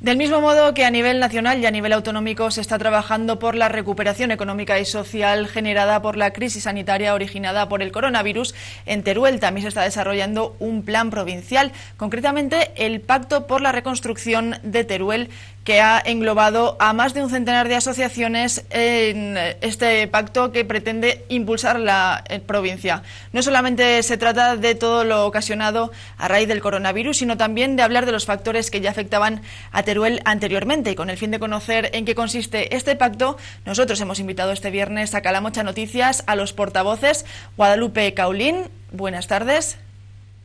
Del mismo modo que a nivel nacional y a nivel autonómico se está trabajando por la recuperación económica y social generada por la crisis sanitaria originada por el coronavirus, en Teruel también se está desarrollando un plan provincial, concretamente el Pacto por la Reconstrucción de Teruel, que ha englobado a más de un centenar de asociaciones en este pacto que pretende impulsar la provincia. No solamente se trata de todo lo ocasionado a raíz del coronavirus, sino también de hablar de los factores que ya afectaban a Teruel anteriormente. Y con el fin de conocer en qué consiste este pacto, nosotros hemos invitado este viernes a Calamocha Noticias a los portavoces Guadalupe Caulín. Buenas tardes.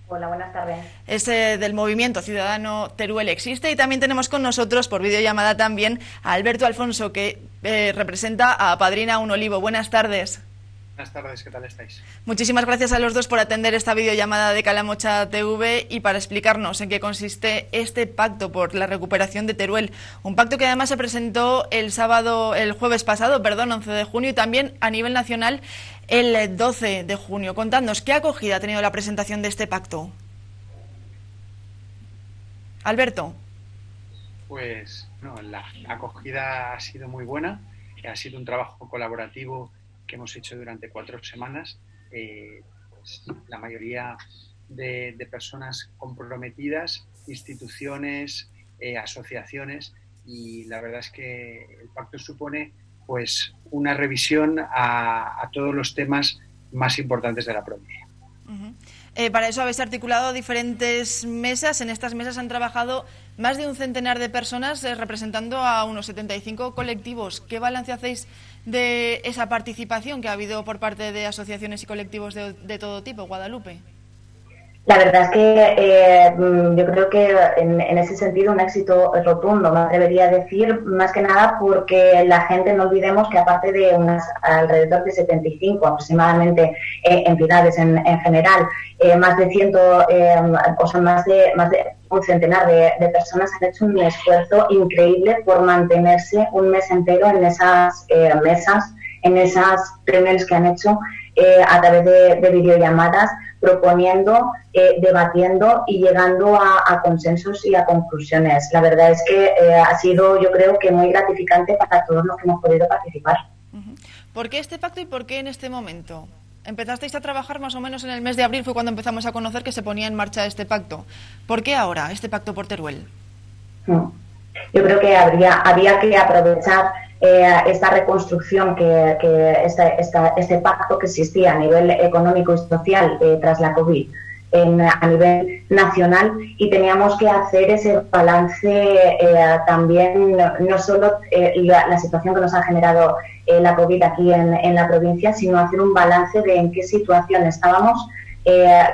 Hola, buenas tardes. Es del Movimiento Ciudadano Teruel Existe, y también tenemos con nosotros por videollamada también a Alberto Alfonso, que representa a Padrina Un Olivo. Buenas tardes. Buenas tardes, ¿qué tal estáis? Muchísimas gracias a los dos por atender esta videollamada de Calamocha TV y para explicarnos en qué consiste este pacto por la recuperación de Teruel. Un pacto que además se presentó el jueves pasado, 11 de junio, y también a nivel nacional el 12 de junio. Contadnos, ¿qué acogida ha tenido la presentación de este pacto? Alberto. Pues no, la acogida ha sido muy buena, ha sido un trabajo colaborativo que hemos hecho durante 4 semanas. Pues, la mayoría de personas comprometidas, instituciones, asociaciones, y la verdad es que el pacto supone pues una revisión a todos los temas más importantes de la provincia. Para eso habéis articulado diferentes mesas. En estas mesas han trabajado más de un centenar de personas representando a unos 75 colectivos. ¿Qué balance hacéis de esa participación que ha habido por parte de asociaciones y colectivos de todo tipo, Guadalupe? La verdad es que yo creo que en ese sentido un éxito rotundo, me atrevería a decir, más que nada porque la gente, no olvidemos que aparte de alrededor de 75 aproximadamente entidades en general, más de un centenar de personas han hecho un esfuerzo increíble por mantenerse un mes entero en esas mesas, en esas reuniones que han hecho a través de videollamadas, proponiendo, debatiendo y llegando a consensos y a conclusiones. La verdad es que ha sido, yo creo que muy gratificante para todos los que hemos podido participar. ¿Por qué este pacto y por qué en este momento? Empezasteis a trabajar más o menos en el mes de abril, fue cuando empezamos a conocer que se ponía en marcha este pacto. ¿Por qué ahora este pacto por Teruel? Yo creo que había que aprovechar esta reconstrucción, este pacto que existía a nivel económico y social tras la COVID a nivel nacional, y teníamos que hacer ese balance también, no solo la situación que nos ha generado la COVID aquí en la provincia, sino hacer un balance de en qué situación estábamos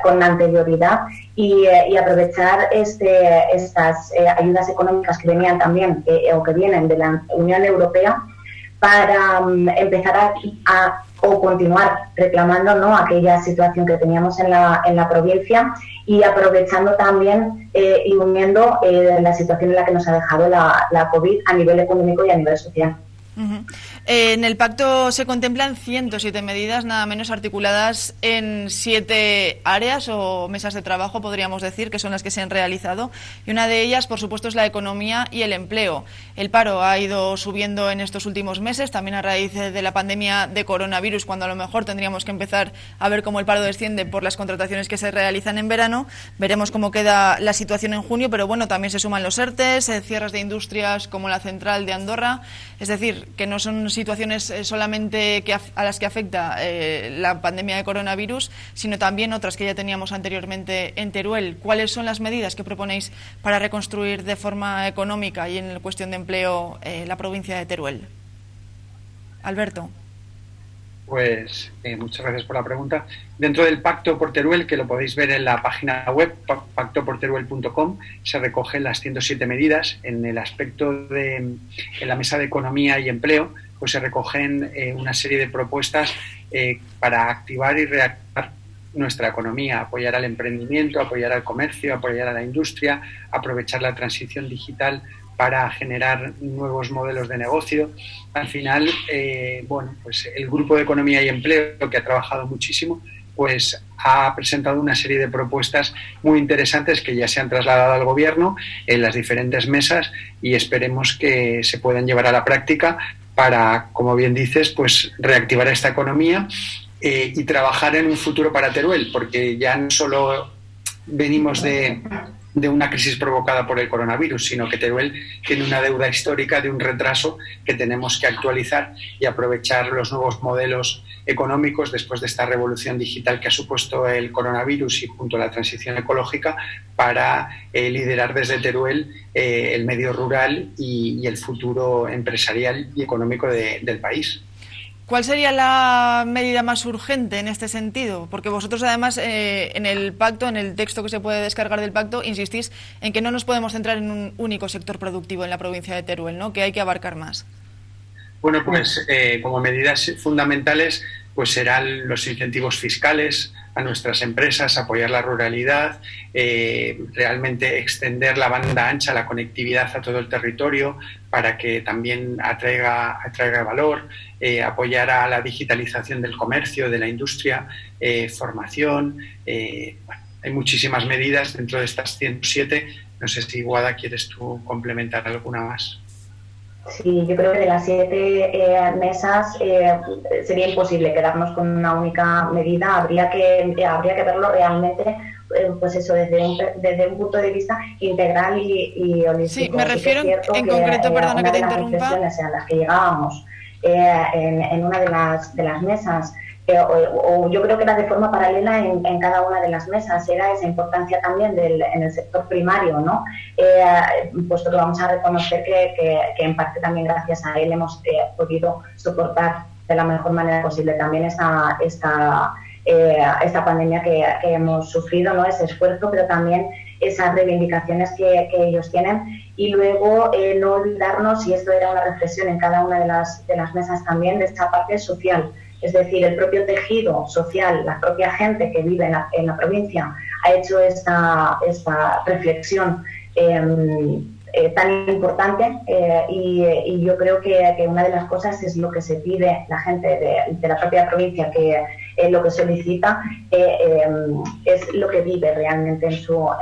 con anterioridad y aprovechar estas ayudas económicas que venían también o que vienen de la Unión Europea para empezar o continuar reclamando, ¿no?, aquella situación que teníamos en la provincia, y aprovechando también y uniendo la situación en la que nos ha dejado la COVID a nivel económico y a nivel social. En el pacto se contemplan 107 medidas, nada menos, articuladas en 7 áreas o mesas de trabajo, podríamos decir, que son las que se han realizado, y una de ellas, por supuesto, es la economía y el empleo. El paro ha ido subiendo en estos últimos meses, también a raíz de la pandemia de coronavirus, cuando a lo mejor tendríamos que empezar a ver cómo el paro desciende por las contrataciones que se realizan en verano. Veremos cómo queda la situación en junio, pero bueno, también se suman los ERTEs, cierres de industrias como la central de Andorra, es decir, que no son situaciones solamente a las que afecta la pandemia de coronavirus, sino también otras que ya teníamos anteriormente en Teruel. ¿Cuáles son las medidas que proponéis para reconstruir de forma económica y en cuestión de empleo la provincia de Teruel? Alberto. Pues muchas gracias por la pregunta. Dentro del Pacto por Teruel, que lo podéis ver en la página web pactoporteruel.com, se recogen las 107 medidas. En el aspecto en la mesa de economía y empleo, pues se recogen una serie de propuestas para activar y reactivar nuestra economía, apoyar al emprendimiento, apoyar al comercio, apoyar a la industria, aprovechar la transición digital para generar nuevos modelos de negocio. Al final, pues el Grupo de Economía y Empleo, que ha trabajado muchísimo, pues ha presentado una serie de propuestas muy interesantes que ya se han trasladado al Gobierno en las diferentes mesas y esperemos que se puedan llevar a la práctica para, como bien dices, pues reactivar esta economía y trabajar en un futuro para Teruel, porque ya no solo venimos de una crisis provocada por el coronavirus, sino que Teruel tiene una deuda histórica de un retraso que tenemos que actualizar y aprovechar los nuevos modelos económicos después de esta revolución digital que ha supuesto el coronavirus y junto a la transición ecológica para liderar desde Teruel el medio rural y el futuro empresarial y económico del país. ¿Cuál sería la medida más urgente en este sentido? Porque vosotros, además, en el pacto, en el texto que se puede descargar del pacto, insistís en que no nos podemos centrar en un único sector productivo en la provincia de Teruel, ¿no? Que hay que abarcar más. Bueno, pues como medidas fundamentales pues serán los incentivos fiscales a nuestras empresas, apoyar la ruralidad, realmente extender la banda ancha, la conectividad a todo el territorio para que también atraiga valor, apoyar a la digitalización del comercio, de la industria, formación. Bueno, hay muchísimas medidas dentro de estas 107. No sé si, Guada, quieres tú complementar alguna más. Sí, yo creo que de las 7 mesas sería imposible quedarnos con una única medida. Habría que verlo realmente, pues eso, desde un punto de vista integral y holístico. Sí, me refiero en concreto, perdona que te interrumpa. Una de las reflexiones a las que llegábamos en una de las mesas, o yo creo que era de forma paralela en cada una de las mesas, era esa importancia también en el sector primario, ¿no? Puesto que vamos a reconocer que en parte también gracias a él hemos podido soportar de la mejor manera posible también esta pandemia que hemos sufrido, ¿no? Ese esfuerzo, pero también esas reivindicaciones que ellos tienen. Y luego no olvidarnos, y esto era una reflexión en cada una de las mesas también, de esta parte social. Es decir, el propio tejido social, la propia gente que vive en la provincia ha hecho esta reflexión tan importante y yo creo que una de las cosas es lo que se pide la gente de la propia provincia, que lo que solicita es lo que vive realmente en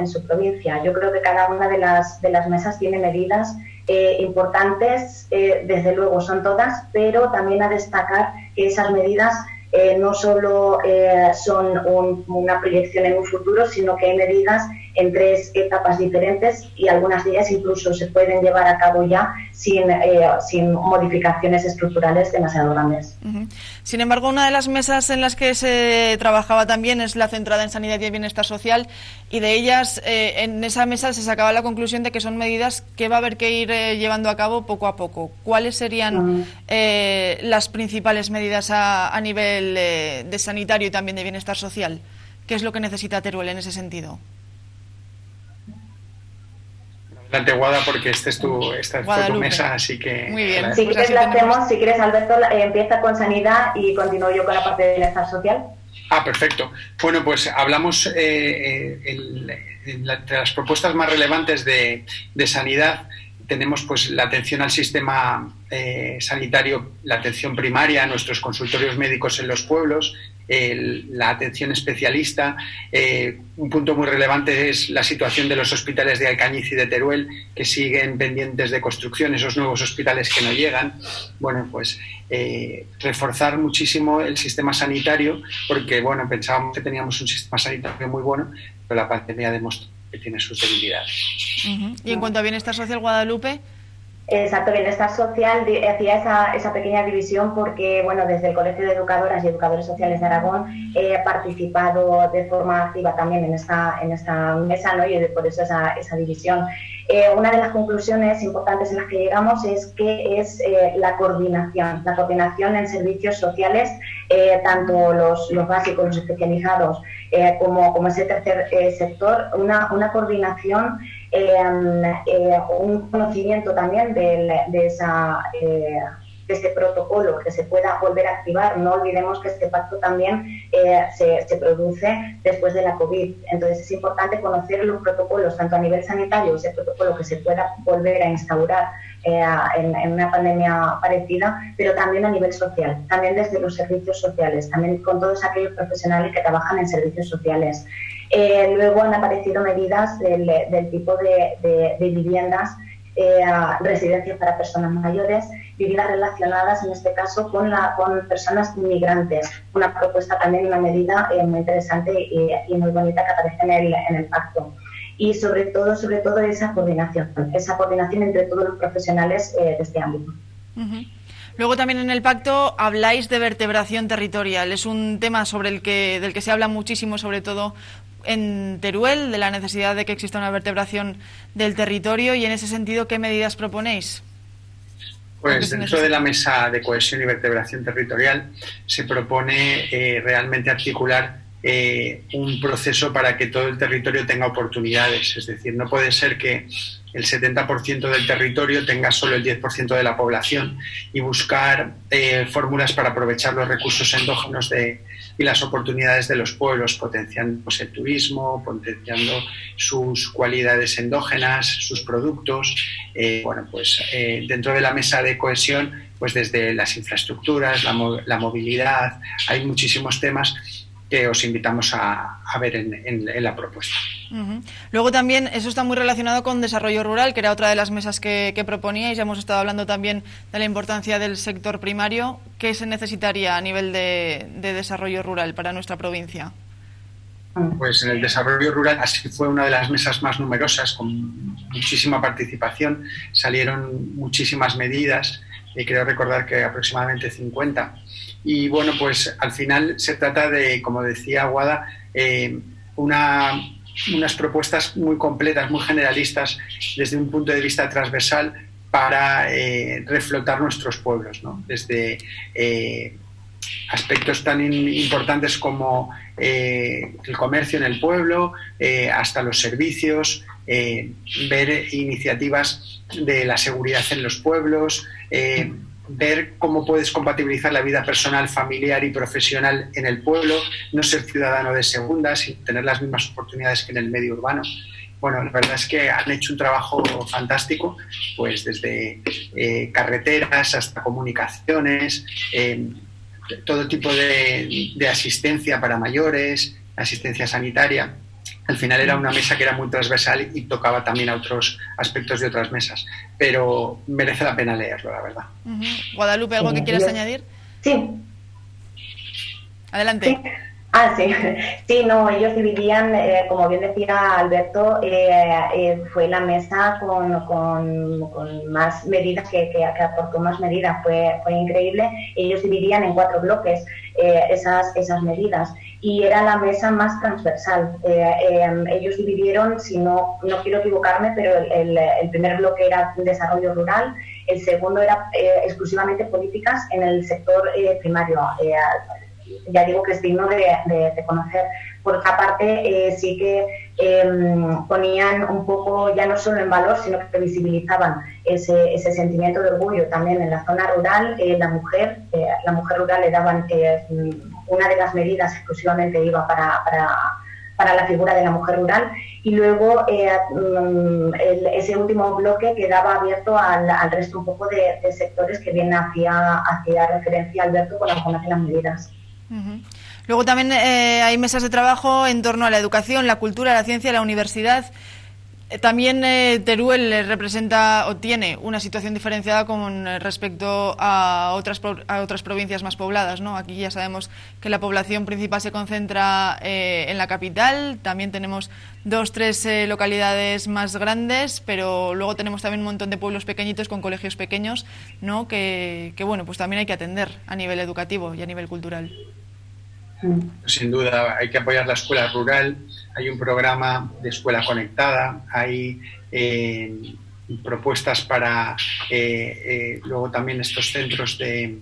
su provincia. Yo creo que cada una de las mesas tiene medidas importantes, desde luego son todas, pero también a destacar que esas medidas no solo son una proyección en un futuro, sino que hay medidas en 3 etapas diferentes y algunas de ellas incluso se pueden llevar a cabo ya sin modificaciones estructurales demasiado grandes. Uh-huh. Sin embargo, una de las mesas en las que se trabajaba también es la centrada en sanidad y bienestar social, y de ellas, en esa mesa se sacaba la conclusión de que son medidas que va a haber que ir llevando a cabo poco a poco. ¿Cuáles serían las principales medidas a nivel de sanitario y también de bienestar social? ¿Qué es lo que necesita Teruel en ese sentido? Adelante, Guada, porque esta fue tu mesa, así que... Muy bien. Si quieres, si quieres, Alberto, empieza con sanidad y continúo yo con la parte de bienestar social. Perfecto. Bueno, pues hablamos de las propuestas más relevantes de sanidad. Tenemos pues la atención al sistema sanitario, la atención primaria, nuestros consultorios médicos en los pueblos, la atención especialista. Un punto muy relevante es la situación de los hospitales de Alcañiz y de Teruel, que siguen pendientes de construcción, esos nuevos hospitales que no llegan. Bueno, pues reforzar muchísimo el sistema sanitario, porque bueno, pensábamos que teníamos un sistema sanitario muy bueno, pero la pandemia demostró que tiene sus debilidades. Uh-huh. Y en cuanto a bienestar social, Guadalupe. Exacto, bienestar social, hacía esa pequeña división porque, bueno, desde el Colegio de Educadoras y Educadores Sociales de Aragón he participado de forma activa también en esta mesa, ¿no? Y por eso esa división. Una de las conclusiones importantes en las que llegamos es que es la coordinación en servicios sociales, tanto los básicos, los especializados, como ese tercer sector, una coordinación, un conocimiento también de que este protocolo que se pueda volver a activar. No olvidemos que este pacto también se produce después de la COVID. Entonces es importante conocer los protocolos, tanto a nivel sanitario, ese protocolo que se pueda volver a instaurar en una pandemia parecida, pero también a nivel social, también desde los servicios sociales, también con todos aquellos profesionales que trabajan en servicios sociales. Luego han aparecido medidas del tipo de viviendas, residencias para personas mayores, viviendas relacionadas en este caso con personas inmigrantes. Una propuesta también, una medida muy interesante y muy bonita que aparece en el pacto. Y sobre todo esa coordinación entre todos los profesionales de este ámbito. Uh-huh. Luego también en el pacto habláis de vertebración territorial. Es un tema del que se habla muchísimo, sobre todo en Teruel, de la necesidad de que exista una vertebración del territorio, y en ese sentido, ¿qué medidas proponéis? Pues dentro de la Mesa de Cohesión y Vertebración Territorial se propone realmente articular un proceso para que todo el territorio tenga oportunidades. Es decir, no puede ser que el 70% del territorio tenga solo el 10% de la población, y buscar fórmulas para aprovechar los recursos endógenos y las oportunidades de los pueblos, potenciando pues, el turismo, potenciando sus cualidades endógenas, sus productos. Dentro de la Mesa de Cohesión, pues desde las infraestructuras, la movilidad, hay muchísimos temas que os invitamos a ver en la propuesta. Uh-huh. Luego también eso está muy relacionado con desarrollo rural, que era otra de las mesas que proponíais. Ya hemos estado hablando también de la importancia del sector primario. ¿Qué se necesitaría a nivel de desarrollo rural para nuestra provincia? Pues en el desarrollo rural, así fue una de las mesas más numerosas, con muchísima participación. Salieron muchísimas medidas, y creo recordar que aproximadamente 50. Y bueno, pues al final se trata de, como decía Guada, unas propuestas muy completas, muy generalistas, desde un punto de vista transversal, para reflotar nuestros pueblos, ¿no? Desde aspectos tan importantes como el comercio en el pueblo, hasta los servicios, ver iniciativas de la seguridad en los pueblos, ver cómo puedes compatibilizar la vida personal, familiar y profesional en el pueblo, no ser ciudadano de segunda, sin tener las mismas oportunidades que en el medio urbano. Bueno, la verdad es que han hecho un trabajo fantástico, pues desde carreteras hasta comunicaciones, todo tipo de asistencia para mayores, asistencia sanitaria. Al final era una mesa que era muy transversal y tocaba también a otros aspectos de otras mesas, pero merece la pena leerlo, la verdad. Uh-huh. Guadalupe, ¿algo que quieras añadir? Sí. Adelante. Sí. Sí. Sí, no, ellos dividían, como bien decía Alberto, fue la mesa con más medidas, que aportó más medidas, fue increíble. Ellos dividían en 4 bloques esas medidas, y era la mesa más transversal. Ellos dividieron, si no quiero equivocarme, pero el primer bloque era desarrollo rural, el segundo era exclusivamente políticas en el sector primario. Ya digo que es digno de conocer. Por otra parte, sí que ponían un poco, ya no solo en valor, sino que visibilizaban ese sentimiento de orgullo también en la zona rural. La mujer rural le daban una de las medidas exclusivamente iba para la figura de la mujer rural, y luego ese último bloque quedaba abierto al resto un poco de sectores que bien hacía referencia Alberto con algunas de las medidas. Uh-huh. Luego también hay mesas de trabajo en torno a la educación, la cultura, la ciencia, la universidad. También Teruel representa o tiene una situación diferenciada con respecto a otras provincias más pobladas, ¿no? Aquí ya sabemos que la población principal se concentra en la capital. También tenemos 2-3 localidades más grandes, pero luego tenemos también un montón de pueblos pequeñitos con colegios pequeños, ¿no? Que bueno, pues también hay que atender a nivel educativo y a nivel cultural. Sin duda, hay que apoyar la escuela rural. Hay un programa de escuela conectada, hay propuestas para luego también estos centros de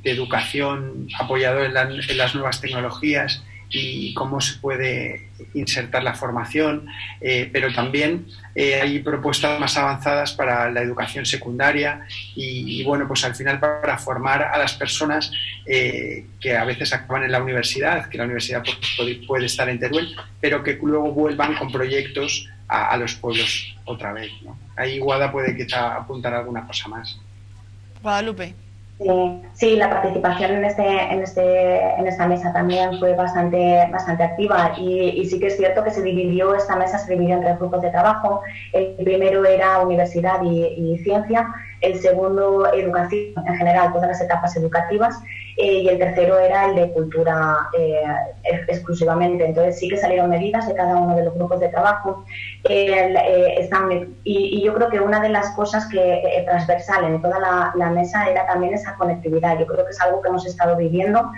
educación apoyado en las nuevas tecnologías, y cómo se puede insertar la formación, pero también hay propuestas más avanzadas para la educación secundaria y bueno, pues al final para formar a las personas que a veces acaban en la universidad, que la universidad puede estar en Teruel, pero que luego vuelvan con proyectos a los pueblos otra vez, ¿no? Ahí Guada puede quizá apuntar alguna cosa más. Guadalupe. Sí, la participación en esta mesa también fue bastante activa y sí que es cierto que esta mesa se dividió en 3 grupos de trabajo. El primero era universidad y ciencia, el segundo educación en general, todas las etapas educativas, y el tercero era el de cultura exclusivamente. Entonces sí que salieron medidas de cada uno de los grupos de trabajo. Y yo creo que una de las cosas que transversal en toda la mesa era también esa conectividad. Yo creo que es algo que hemos estado viviendo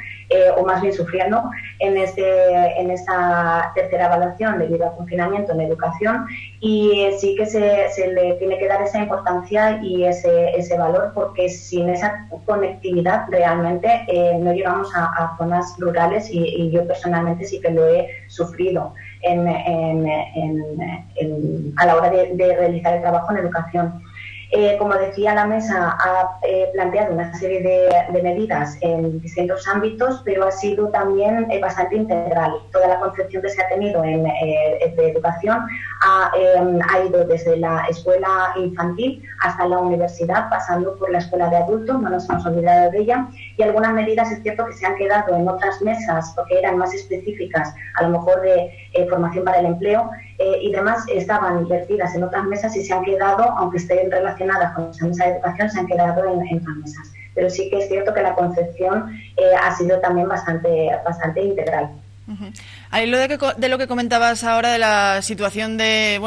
o más bien sufriendo en esta tercera evaluación debido al confinamiento en educación, y sí que se le tiene que dar esa importancia y ese valor, porque sin esa conectividad realmente no llegamos a zonas rurales y yo personalmente sí que lo he sufrido a la hora de realizar el trabajo en educación. Como decía, la mesa ha planteado una serie de medidas en distintos ámbitos, pero ha sido también bastante integral. Toda la concepción que se ha tenido de educación ha ido desde la escuela infantil hasta la universidad, pasando por la escuela de adultos, no nos hemos olvidado de ella, y algunas medidas es cierto que se han quedado en otras mesas porque eran más específicas, a lo mejor de formación para el empleo, y demás estaban vertidas en otras mesas y se han quedado, aunque estén relacionadas con esa mesa de educación, se han quedado en otras mesas. Pero sí que es cierto que la concepción ha sido también bastante integral. Uh-huh. Ahí de lo que comentabas ahora de la situación del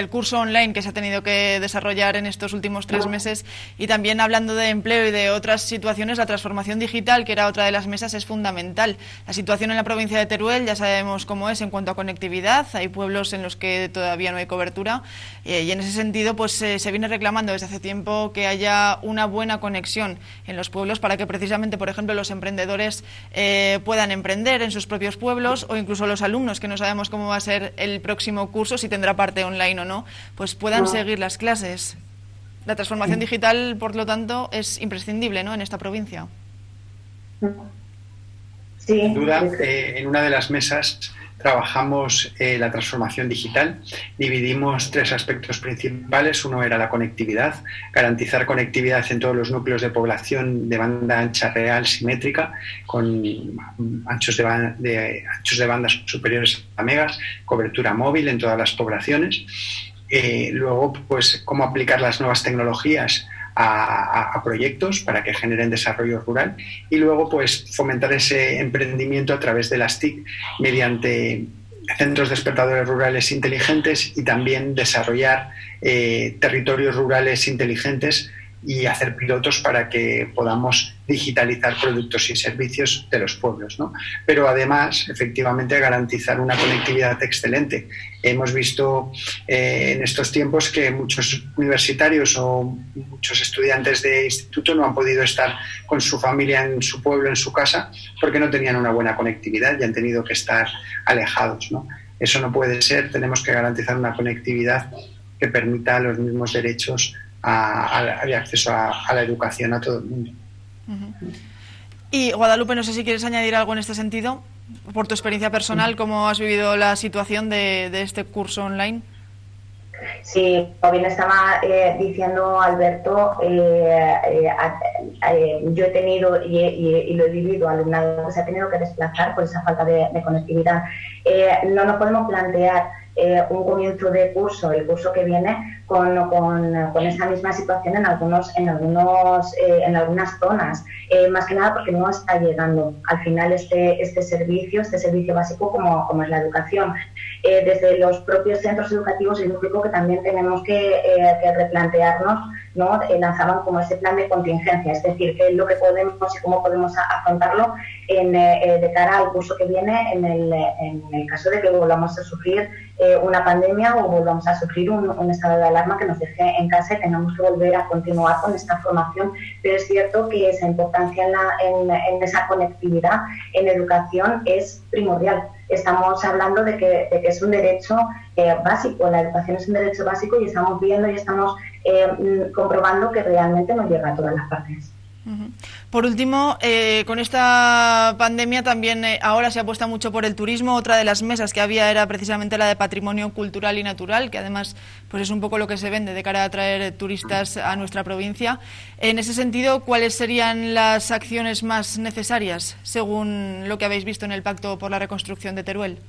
curso online que se ha tenido que desarrollar en estos últimos 3 meses, y también hablando de empleo y de otras situaciones, la transformación digital, que era otra de las mesas, es fundamental. La situación en la provincia de Teruel ya sabemos cómo es en cuanto a conectividad. Hay pueblos en los que todavía no hay cobertura, y en ese sentido pues se viene reclamando desde hace tiempo que haya una buena conexión en los pueblos para que precisamente, por ejemplo, los emprendedores puedan emprender en sus propios pueblos, o incluso los alumnos, que no sabemos cómo va a ser el próximo curso, si tendrá parte online o no, pues puedan seguir las clases. La transformación digital, por lo tanto, es imprescindible, ¿no?, en esta provincia. Sí. Sin duda, en una de las mesas trabajamos la transformación digital. Dividimos 3 aspectos principales. Uno era la conectividad, garantizar conectividad en todos los núcleos de población de banda ancha real simétrica, con anchos de bandas superiores a megas, cobertura móvil en todas las poblaciones. Luego, pues, cómo aplicar las nuevas tecnologías a proyectos para que generen desarrollo rural, y luego pues fomentar ese emprendimiento a través de las TIC mediante centros despertadores rurales inteligentes, y también desarrollar territorios rurales inteligentes y hacer pilotos para que podamos digitalizar productos y servicios de los pueblos, ¿no? Pero además, efectivamente, garantizar una conectividad excelente. Hemos visto en estos tiempos que muchos universitarios o muchos estudiantes de instituto no han podido estar con su familia en su pueblo, en su casa, porque no tenían una buena conectividad y han tenido que estar alejados, ¿no? Eso no puede ser. Tenemos que garantizar una conectividad que permita los mismos derechos de acceso a la educación a todo el mundo. Uh-huh. Y Guadalupe, no sé si quieres añadir algo en este sentido, por tu experiencia personal, ¿cómo has vivido la situación de este curso online? Sí, como bien estaba diciendo Alberto, yo he tenido y lo he vivido, alumnado que se ha tenido que desplazar por esa falta de conectividad. No nos podemos plantear un comienzo de curso, el curso que viene, con esa misma situación en algunas zonas, más que nada porque no está llegando al final este servicio básico como es la educación. Desde los propios centros educativos, es lógico que también tenemos que replantearnos, ¿no? Lanzaban como ese plan de contingencia, es decir, qué es lo que podemos y cómo podemos afrontarlo de cara al curso que viene, en el caso de que volvamos a sufrir una pandemia o volvamos a sufrir un estado de alarma que nos deje en casa y tenemos que volver a continuar con esta formación. Pero es cierto que esa importancia en esa conectividad en educación es primordial. Estamos hablando de que es un derecho básico, la educación es un derecho básico y estamos viendo y estamos comprobando que realmente no llega a todas las partes. Por último, con esta pandemia también ahora se apuesta mucho por el turismo. Otra de las mesas que había era precisamente la de patrimonio cultural y natural, que además pues es un poco lo que se vende de cara a atraer turistas a nuestra provincia. En ese sentido, ¿cuáles serían las acciones más necesarias según lo que habéis visto en el Pacto por la Reconstrucción de Teruel?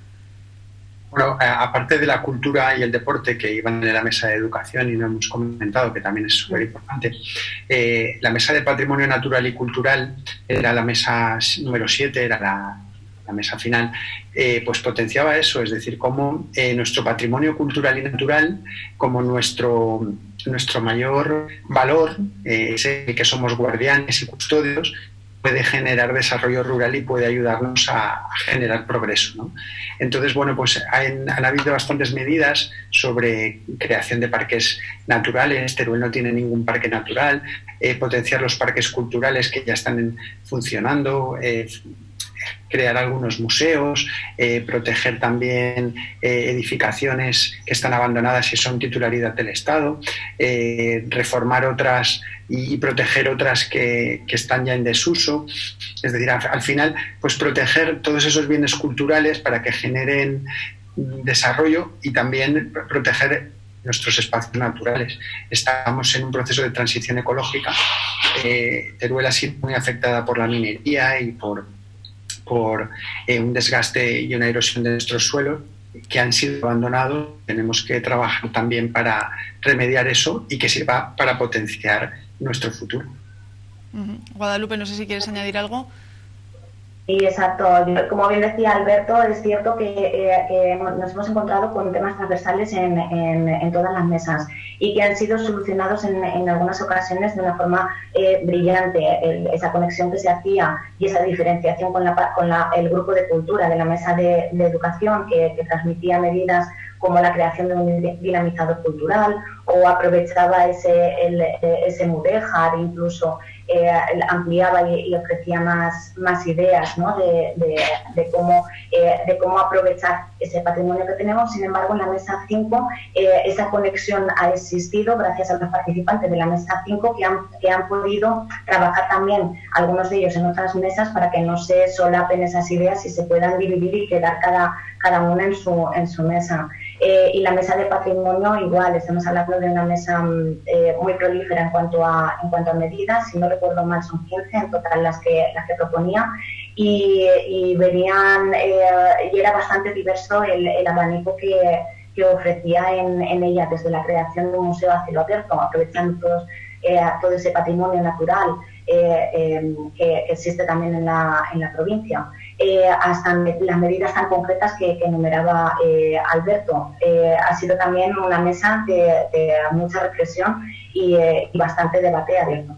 Bueno, aparte de la cultura y el deporte que iban en la mesa de educación y no hemos comentado, que también es súper importante, la mesa de patrimonio natural y cultural era la mesa número 7, era la mesa final, pues potenciaba eso, es decir, cómo nuestro patrimonio cultural y natural, como nuestro mayor valor, es el que somos guardianes y custodios, puede generar desarrollo rural y puede ayudarnos a generar progreso, ¿no? Entonces, bueno, pues han habido bastantes medidas sobre creación de parques naturales. Teruel no tiene ningún parque natural, potenciar los parques culturales que ya están funcionando, crear algunos museos, proteger también edificaciones que están abandonadas y son titularidad del Estado, reformar otras y proteger otras que están ya en desuso. Es decir, al final, pues proteger todos esos bienes culturales para que generen desarrollo y también proteger nuestros espacios naturales. Estamos en un proceso de transición ecológica. Teruel ha sido muy afectada por la minería y por un desgaste y una erosión de nuestros suelos que han sido abandonados. Tenemos que trabajar también para remediar eso y que sirva para potenciar nuestro futuro. Guadalupe, no sé si quieres añadir algo. Sí, exacto. Como bien decía Alberto, es cierto que nos hemos encontrado con temas transversales en todas las mesas y que han sido solucionados en algunas ocasiones de una forma brillante. Esa conexión que se hacía y esa diferenciación con el grupo de cultura de la mesa de educación que transmitía medidas como la creación de un dinamizador cultural o aprovechaba ese mudéjar, incluso ampliaba y ofrecía más ideas, ¿no? de cómo aprovechar ese patrimonio que tenemos. Sin embargo, en la mesa 5 esa conexión ha existido gracias a los participantes de la mesa 5 que han podido trabajar también, algunos de ellos en otras mesas, para que no se solapen esas ideas y se puedan dividir y quedar cada una en su mesa. Y la mesa de patrimonio igual, estamos hablando de una mesa muy prolífera en cuanto a medidas. Si no recuerdo mal, son 15 en total las que proponía y venían y era bastante diverso el abanico que ofrecía en ella, desde la creación de un museo a cielo abierto, aprovechando todo ese patrimonio natural que existe también en la provincia, hasta las medidas tan concretas que enumeraba Alberto. Ha sido también una mesa de mucha reflexión y bastante debate abierto.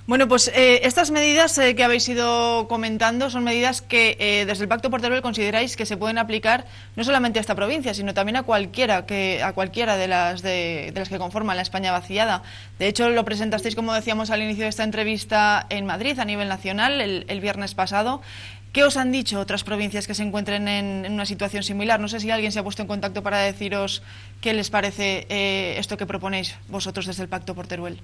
Bueno, pues estas medidas que habéis ido comentando son medidas que desde el Pacto por Teruel consideráis que se pueden aplicar no solamente a esta provincia, sino también a cualquiera de las que conforman la España vaciada. De hecho, lo presentasteis, como decíamos al inicio de esta entrevista, en Madrid a nivel nacional el viernes pasado. ¿Qué os han dicho otras provincias que se encuentren en una situación similar? No sé si alguien se ha puesto en contacto para deciros qué les parece esto que proponéis vosotros desde el Pacto por Teruel.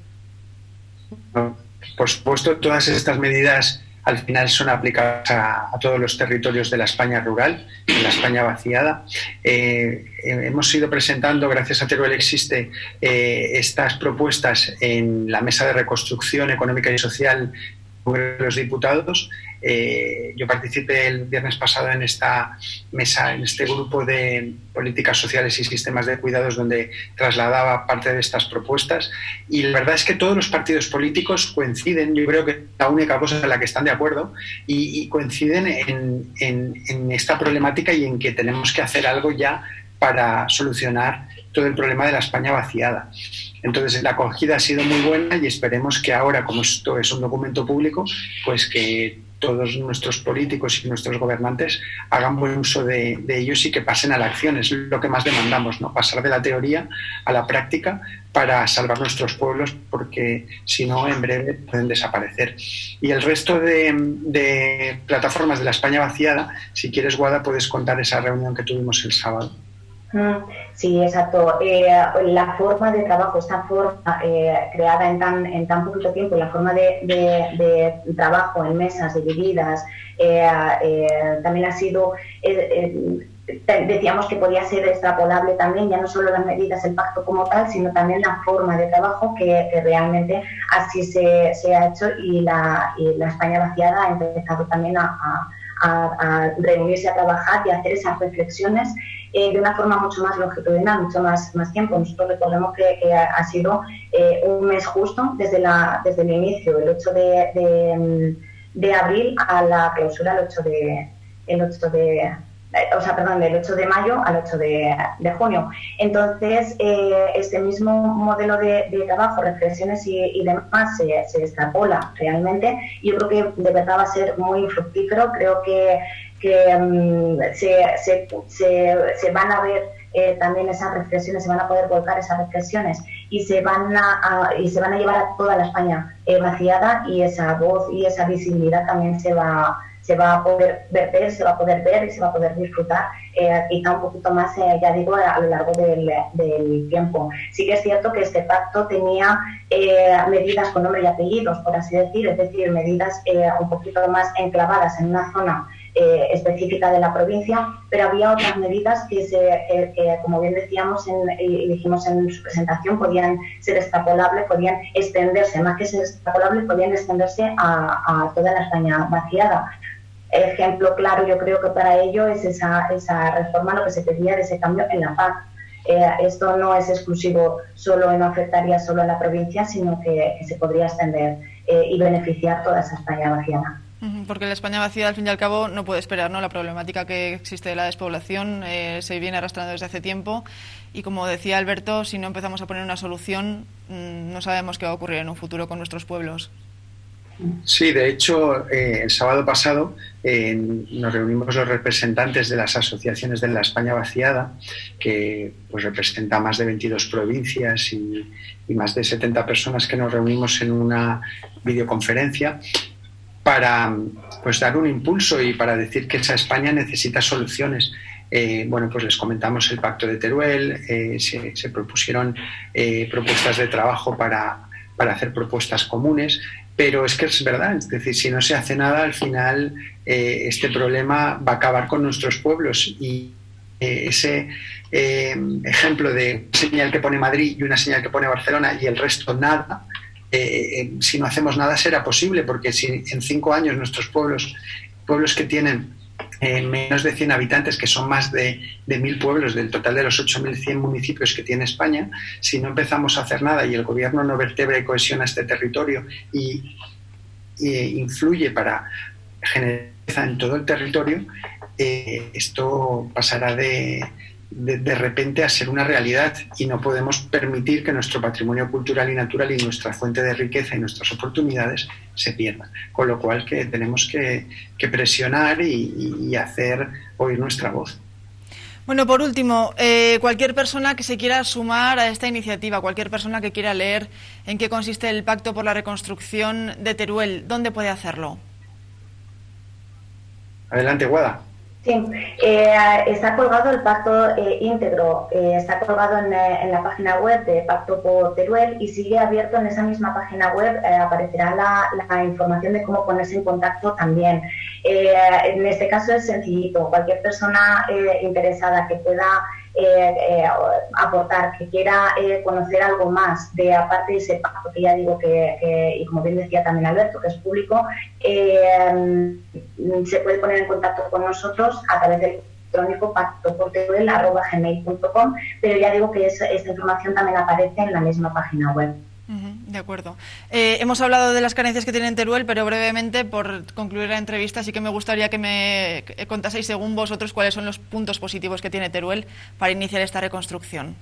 Por supuesto, todas estas medidas al final son aplicadas a todos los territorios de la España rural, de la España vaciada. Hemos ido presentando, gracias a Teruel Existe, estas propuestas en la Mesa de Reconstrucción Económica y Social de los Diputados. Yo participé el viernes pasado en esta mesa, en este grupo de políticas sociales y sistemas de cuidados, donde trasladaba parte de estas propuestas, y la verdad es que todos los partidos políticos coinciden, yo creo que la única cosa en la que están de acuerdo, y coinciden en esta problemática y en que tenemos que hacer algo ya para solucionar todo el problema de la España vaciada. Entonces, la acogida ha sido muy buena y esperemos que ahora, como esto es un documento público, pues que todos nuestros políticos y nuestros gobernantes hagan buen uso de ellos y que pasen a la acción. Es lo que más demandamos, ¿no? Pasar de la teoría a la práctica para salvar nuestros pueblos, porque si no, en breve pueden desaparecer. Y el resto de plataformas de la España vaciada, si quieres, Guada, puedes contar esa reunión que tuvimos el sábado. Sí, exacto. La forma de trabajo, esta forma creada en tan poquito tiempo, la forma de trabajo en mesas divididas, también ha sido, decíamos que podía ser extrapolable también, ya no solo las medidas, el pacto como tal, sino también la forma de trabajo que realmente así se ha hecho, y la España vaciada ha empezado también a reunirse a trabajar y a hacer esas reflexiones de una forma mucho más longitudinal, mucho más tiempo. Nosotros recordemos que ha sido un mes justo desde el inicio, el 8 de abril a la clausura, del 8 de mayo al 8 de junio. Entonces, este mismo modelo de trabajo, reflexiones y demás se extrapola realmente. Yo creo que de verdad va a ser muy fructífero. Creo que se van a ver también esas reflexiones, se van a poder volcar esas reflexiones y se van a llevar a toda la España vaciada, y esa voz y esa visibilidad también se va a poder ver, se va a poder ver y se va a poder disfrutar quizá un poquito más, ya digo, a lo largo del tiempo. Sí que es cierto que este pacto tenía medidas con nombre y apellidos, por así decir, es decir, medidas un poquito más enclavadas en una zona específica de la provincia, pero había otras medidas que como bien decíamos y dijimos en su presentación, podían ser extrapolables, podían extenderse, más que ser extrapolables, podían extenderse a toda la España vaciada. Ejemplo claro, yo creo que para ello es esa reforma, lo que se pedía de ese cambio en la PAC. Esto no es exclusivo no afectaría solo a la provincia, sino que se podría extender y beneficiar toda esa España vaciada. Porque la España vacía, al fin y al cabo, no puede esperar, ¿no? La problemática que existe de la despoblación se viene arrastrando desde hace tiempo, y como decía Alberto, si no empezamos a poner una solución, no sabemos qué va a ocurrir en un futuro con nuestros pueblos. Sí, de hecho, el sábado pasado nos reunimos los representantes de las asociaciones de la España vaciada, que pues representa más de 22 provincias y más de 70 personas, que nos reunimos en una videoconferencia para pues dar un impulso y para decir que esa España necesita soluciones. Pues les comentamos el Pacto de Teruel, se propusieron propuestas de trabajo para hacer propuestas comunes, pero es que es verdad, es decir, si no se hace nada, al final este problema va a acabar con nuestros pueblos, y ese ejemplo de una señal que pone Madrid y una señal que pone Barcelona y el resto nada, si no hacemos nada será posible, porque si en 5 años nuestros pueblos que tienen menos de 100 habitantes, que son más de 1.000 pueblos del total de los 8.100 municipios que tiene España, si no empezamos a hacer nada y el gobierno no vertebra y cohesiona este territorio y influye para generar en todo el territorio, esto pasará de repente a ser una realidad, y no podemos permitir que nuestro patrimonio cultural y natural y nuestra fuente de riqueza y nuestras oportunidades se pierdan. Con lo cual que tenemos que presionar y hacer oír nuestra voz. Bueno, por último, cualquier persona que se quiera sumar a esta iniciativa, cualquier persona que quiera leer en qué consiste el Pacto por la Reconstrucción de Teruel, ¿dónde puede hacerlo? Adelante, Guada. Sí, está colgado el pacto íntegro, está colgado en la página web de Pacto por Teruel, y sigue abierto en esa misma página web. Aparecerá la información de cómo ponerse en contacto también. En este caso es sencillito, cualquier persona interesada que pueda aportar, que quiera conocer algo más de, aparte de ese pacto que ya digo que y como bien decía también Alberto, que es público, se puede poner en contacto con nosotros a través del electrónico pactoporteruel@gmail.com, pero ya digo que esta información también aparece en la misma página web. De acuerdo. Hemos hablado de las carencias que tiene Teruel, pero brevemente, por concluir la entrevista, sí que me gustaría que me contaseis, según vosotros, cuáles son los puntos positivos que tiene Teruel para iniciar esta reconstrucción.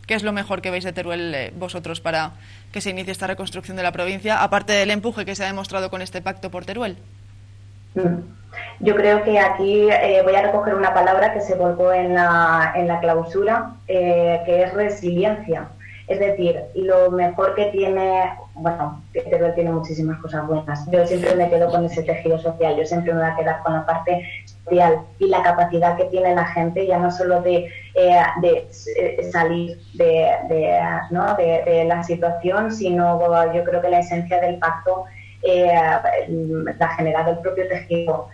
¿Qué es lo mejor que veis de Teruel vosotros para que se inicie esta reconstrucción de la provincia, aparte del empuje que se ha demostrado con este Pacto por Teruel? Mm. Yo creo que aquí voy a recoger una palabra que se volcó en la clausura, que es resiliencia. Es decir, lo mejor que tiene, bueno, Teruel tiene muchísimas cosas buenas. Yo siempre me quedo con ese tejido social, yo siempre me voy a quedar con la parte social y la capacidad que tiene la gente, ya no solo de salir de la situación, sino yo creo que la esencia del pacto la ha generado el propio tejido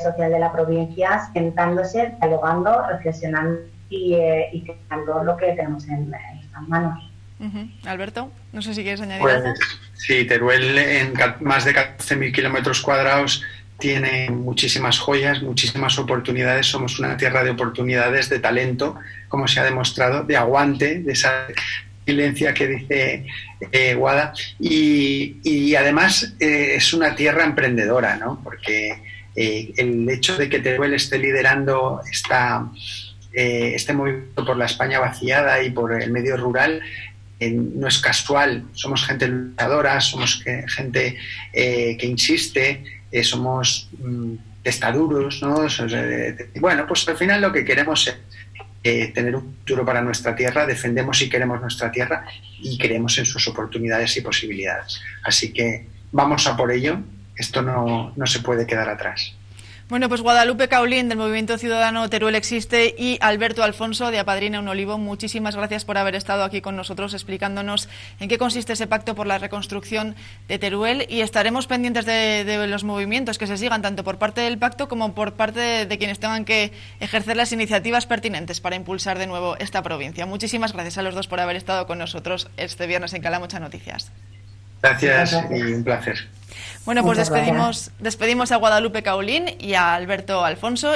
social de la provincia, sentándose, dialogando, reflexionando y creando lo que tenemos en nuestras manos. Alberto, no sé si quieres añadir pues, algo. Sí, Teruel en más de 14.000 kilómetros cuadrados tiene muchísimas joyas, muchísimas oportunidades. Somos una tierra de oportunidades, de talento, como se ha demostrado, de aguante, de esa resiliencia que dice Guada. Y además es una tierra emprendedora, ¿no? Porque el hecho de que Teruel esté liderando este movimiento por la España vaciada y por el medio rural no es casual. Somos gente luchadora, somos gente que insiste, somos testaduros, ¿no? Bueno, pues al final lo que queremos es tener un futuro para nuestra tierra, defendemos y queremos nuestra tierra y creemos en sus oportunidades y posibilidades. Así que vamos a por ello, esto no se puede quedar atrás. Bueno, pues Guadalupe Caulín, del Movimiento Ciudadano Teruel Existe, y Alberto Alfonso, de Apadrina un Olivo, muchísimas gracias por haber estado aquí con nosotros explicándonos en qué consiste ese pacto por la reconstrucción de Teruel, y estaremos pendientes de los movimientos que se sigan, tanto por parte del pacto como por parte de quienes tengan que ejercer las iniciativas pertinentes para impulsar de nuevo esta provincia. Muchísimas gracias a los dos por haber estado con nosotros este viernes en Calamocha Noticias. Gracias y un placer. Bueno, pues despedimos a Guadalupe Caulín y a Alberto Alfonso.